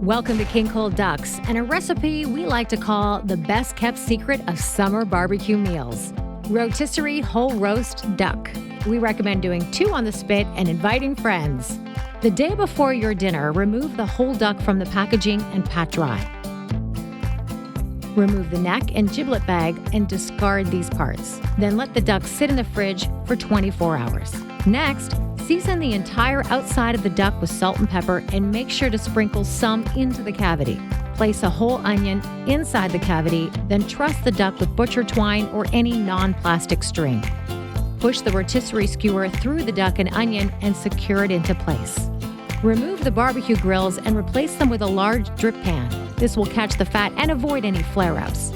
Welcome to King Cole Ducks and a recipe we like to call the best kept secret of summer barbecue meals. Rotisserie Whole Roast Duck. We recommend doing 2 on the spit and inviting friends. The day before your dinner, remove the whole duck from the packaging and pat dry. Remove the neck and giblet bag and discard these parts. Then let the duck sit in the fridge for 24 hours. Next, season the entire outside of the duck with salt and pepper and make sure to sprinkle some into the cavity. Place a whole onion inside the cavity, then truss the duck with butcher twine or any non-plastic string. Push the rotisserie skewer through the duck and onion and secure it into place. Remove the barbecue grills and replace them with a large drip pan. This will catch the fat and avoid any flare-ups.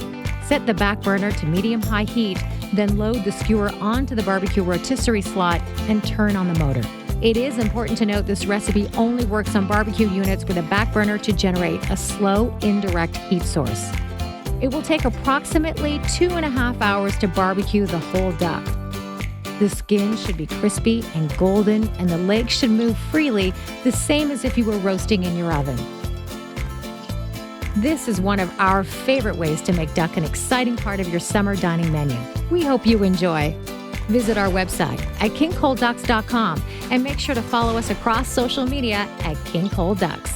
Set the back burner to medium-high heat, then load the skewer onto the barbecue rotisserie slot and turn on the motor. It is important to note this recipe only works on barbecue units with a back burner to generate a slow, indirect heat source. It will take approximately 2.5 hours to barbecue the whole duck. The skin should be crispy and golden, and the legs should move freely, the same as if you were roasting in your oven. This is one of our favorite ways to make duck an exciting part of your summer dining menu. We hope you enjoy. Visit our website at kingcoleducks.com and make sure to follow us across social media at King Cole Ducks.